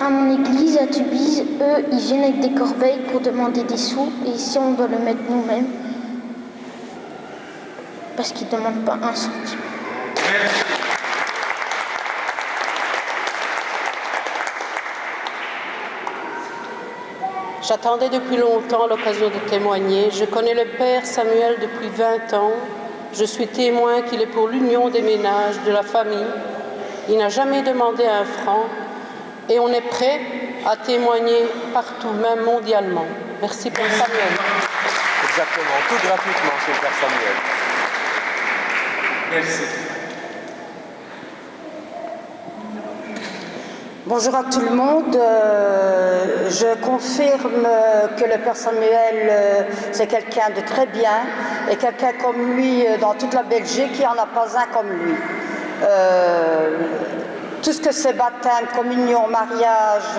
À mon église, à Tubize, eux, ils viennent avec des corbeilles pour demander des sous. Et ici, on doit le mettre nous-mêmes. Parce qu'ils ne demandent pas un centime. J'attendais depuis longtemps l'occasion de témoigner. Je connais le Père Samuel depuis 20 ans. Je suis témoin qu'il est pour l'union des ménages, de la famille. Il n'a jamais demandé un franc. Et on est prêt à témoigner partout, même mondialement. Merci Père Samuel. Exactement, tout gratuitement chez le Père Samuel. Merci. Bonjour à tout le monde. Je confirme que le Père Samuel, c'est quelqu'un de très bien et quelqu'un comme lui dans toute la Belgique, il n'y en a pas un comme lui. Tout ce que c'est baptême, communion, mariage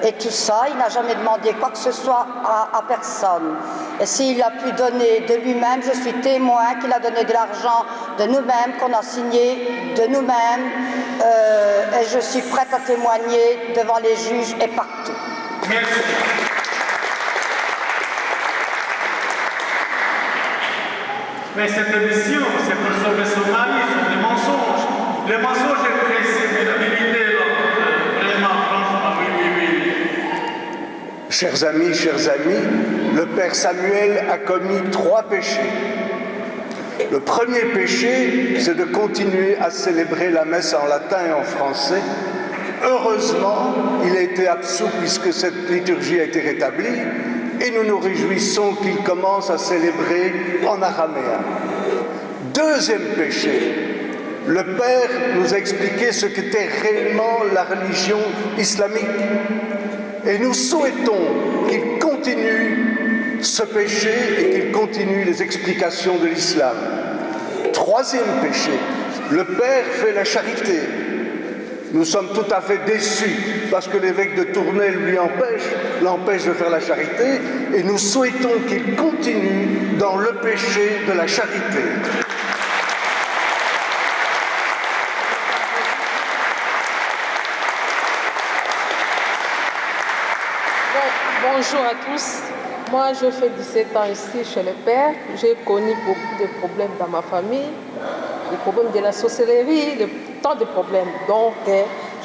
et tout ça, il n'a jamais demandé quoi que ce soit à personne. Et s'il a pu donner de lui-même, je suis témoin qu'il a donné de l'argent de nous-mêmes, qu'on a signé de nous-mêmes. Et je suis prête à témoigner devant les juges et partout. Merci. Mais cette émission, c'est pour sauver son mari, sont des mensonges. Les mensonges est pressé, mais la vérité, là, vraiment, franchement, oui. Chers amis, le Père Samuel a commis 3 péchés. Le premier péché, c'est de continuer à célébrer la messe en latin et en français. Heureusement, il a été absous puisque cette liturgie a été rétablie et nous nous réjouissons qu'il commence à célébrer en araméen. Deuxième péché, le Père nous a expliqué ce qu'était réellement la religion islamique et nous souhaitons qu'il continue ce péché et qu'il continue les explications de l'islam. Troisième péché, le Père fait la charité. Nous sommes tout à fait déçus parce que l'évêque de Tournai l'empêche de faire la charité et nous souhaitons qu'il continue dans le péché de la charité. Bonjour à tous. Moi, je fais 17 ans ici chez le Père. J'ai connu beaucoup de problèmes dans ma famille, les problèmes de la sorcellerie, tant de problèmes. Donc,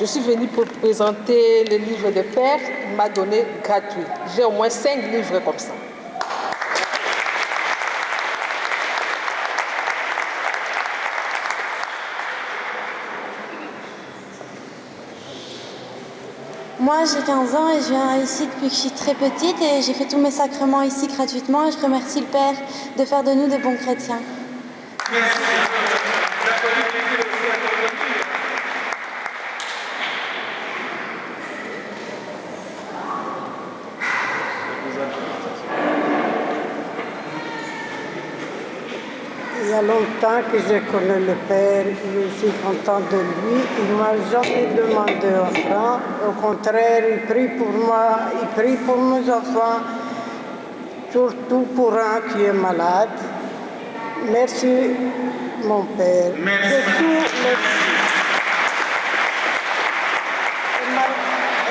je suis venue pour présenter le livre de Père. Il m'a donné gratuit. J'ai au moins 5 livres comme ça. Moi, j'ai 15 ans et je viens ici depuis que je suis très petite et j'ai fait tous mes sacrements ici gratuitement et je remercie le Père de faire de nous de bons chrétiens. Merci. Il y a longtemps que je connais le Père, je suis contente de lui. Il ne m'a jamais demandé un franc. Au contraire, il prie pour moi, il prie pour mes enfants, surtout pour un qui est malade. Merci, mon Père. Merci. Merci.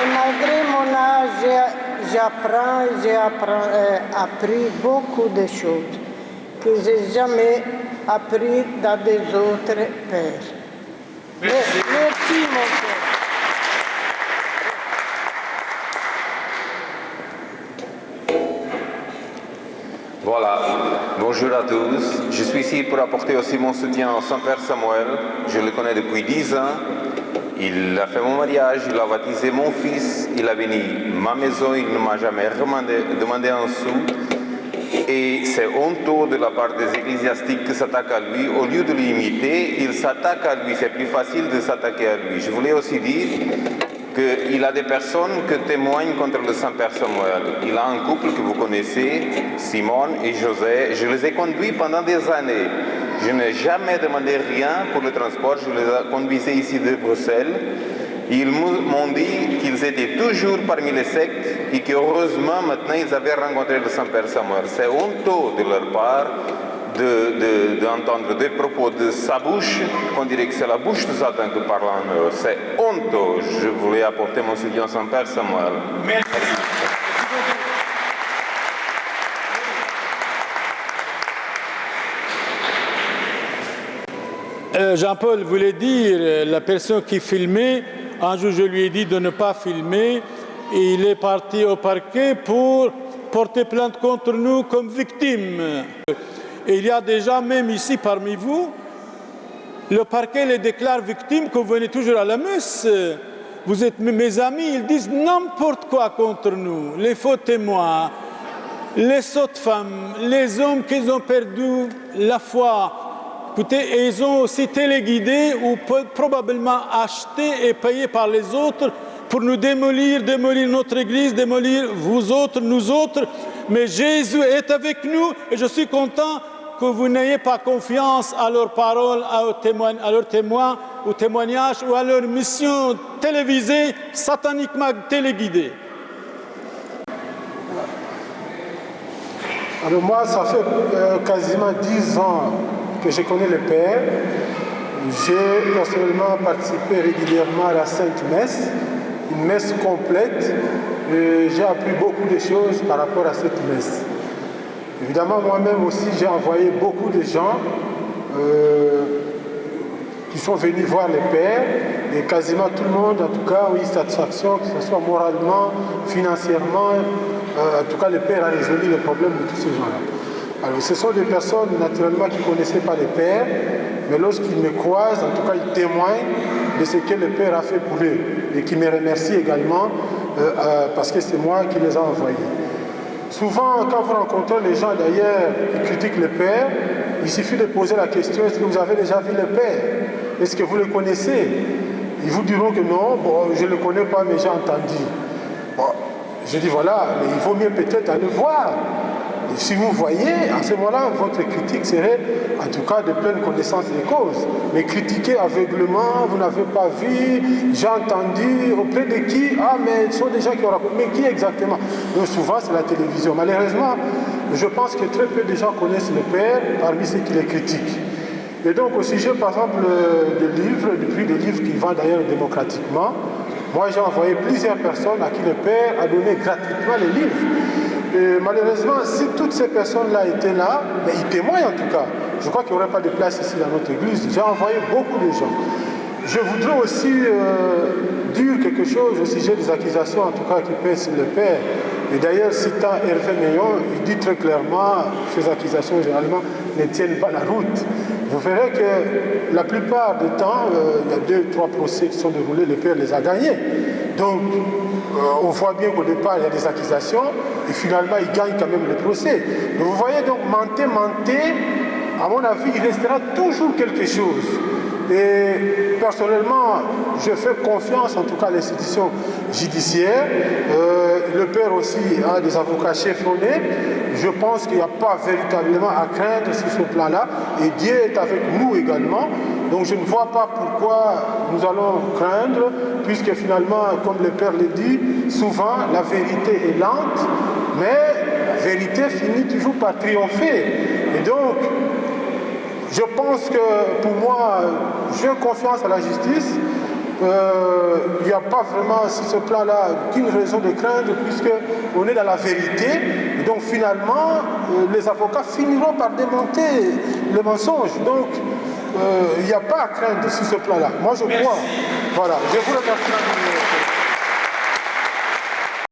Et malgré mon âge, j'ai appris beaucoup de choses que je n'ai jamais appris dans des autres pères. Merci, mon Père. Voilà, bonjour à tous. Je suis ici pour apporter aussi mon soutien à son Père Samuel. Je le connais depuis 10 ans. Il a fait mon mariage, il a baptisé mon fils, il a béni ma maison, il ne m'a jamais demandé un sou. Et c'est honteux de la part des ecclésiastiques qui s'attaquent à lui. Au lieu de l'imiter, ils s'attaquent à lui. C'est plus facile de s'attaquer à lui. Je voulais aussi dire qu'il a des personnes qui témoignent contre le Saint-Père Samuel. Il a un couple que vous connaissez, Simone et José. Je les ai conduits pendant des années. Je n'ai jamais demandé rien pour le transport. Je les conduisais ici de Bruxelles. Ils m'ont dit qu'ils étaient toujours parmi les sectes et qu'heureusement maintenant ils avaient rencontré le Saint-Père Samuel. C'est honteux de leur part d'entendre des propos de sa bouche, qu'on dirait que c'est la bouche de Satan qui parle en eux. C'est honteux. Je voulais apporter mon soutien à son père Samuel. Merci. Jean-Paul voulait dire, la personne qui filmait, un jour je lui ai dit de ne pas filmer, et il est parti au parquet pour porter plainte contre nous comme victime. Et il y a des gens, même ici parmi vous, le parquet les déclare victimes, que vous venez toujours à la messe. Vous êtes mes amis, ils disent n'importe quoi contre nous, les faux témoins, les sottes femmes, les hommes qui ont perdu la foi. Écoutez, ils ont aussi téléguidé ou probablement acheté et payé par les autres pour nous démolir notre Église, démolir vous autres, nous autres. Mais Jésus est avec nous et je suis content que vous n'ayez pas confiance à leurs paroles, à leurs témoins, aux témoignages ou à leur mission télévisée, sataniquement téléguidée. Alors moi, ça fait quasiment 10 ans que je connais le Père. J'ai personnellement participé régulièrement à la Sainte Messe, une messe complète. J'ai appris beaucoup de choses par rapport à cette messe. Évidemment, moi-même aussi, j'ai envoyé beaucoup de gens qui sont venus voir le Père, et quasiment tout le monde, en tout cas, a eu satisfaction, que ce soit moralement, financièrement. En tout cas, le Père a résolu les problèmes de tous ces gens-là. Alors, ce sont des personnes, naturellement, qui ne connaissaient pas le Père, mais lorsqu'ils me croisent, en tout cas, ils témoignent de ce que le Père a fait pour eux, et qui me remercient également, parce que c'est moi qui les ai envoyés. Souvent, quand vous rencontrez les gens d'ailleurs qui critiquent le Père, il suffit de poser la question, est-ce que vous avez déjà vu le Père? Est-ce que vous le connaissez? Ils vous diront que non, bon, je ne le connais pas, mais j'ai entendu. Bon, je dis voilà, mais il vaut mieux peut-être aller voir. Et si vous voyez, à ce moment-là, votre critique serait en tout cas de pleine connaissance des causes. Mais critiquer aveuglement, vous n'avez pas vu, j'ai entendu, auprès de qui? Ah, mais ce sont des gens qui ont raconté. Mais qui exactement? Donc souvent, c'est la télévision. Malheureusement, je pense que très peu de gens connaissent le Père parmi ceux qui les critiquent. Et donc, au sujet, par exemple, des livres, du prix des livres qui vendent d'ailleurs démocratiquement, moi, j'ai envoyé plusieurs personnes à qui le Père a donné gratuitement les livres. Et malheureusement, si toutes ces personnes-là étaient là, mais ils témoignent en tout cas. Je crois qu'il n'y aurait pas de place ici dans notre église. J'ai envoyé beaucoup de gens. Je voudrais aussi dire quelque chose au sujet des accusations, en tout cas, qui pèsent sur le Père. Et d'ailleurs, citant Hervé Meillon, il dit très clairement que ces accusations, généralement, ne tiennent pas la route. Vous verrez que la plupart du temps, il y a 2-3 procès qui sont déroulés, le Père les a gagnés. Donc, on voit bien qu'au départ, il y a des accusations, et finalement, il gagne quand même le procès. Mais vous voyez, donc, mentir, à mon avis, il restera toujours quelque chose. Et personnellement, je fais confiance, en tout cas, à l'institution judiciaire. Le Père aussi a des avocats chevronnés. Je pense qu'il n'y a pas véritablement à craindre sur ce plan-là. Et Dieu est avec nous également. Donc je ne vois pas pourquoi nous allons craindre, puisque finalement, comme le Père le dit, souvent la vérité est lente, mais la vérité finit toujours par triompher. Et donc, je pense que pour moi, j'ai confiance à la justice. Il n'y a pas vraiment sur ce plan-là qu'une raison de craindre, puisqu'on est dans la vérité. Et donc finalement, les avocats finiront par démonter le mensonge. Donc il n'y a pas à craindre sur ce plan-là. Moi je crois. Voilà, je vous remercie.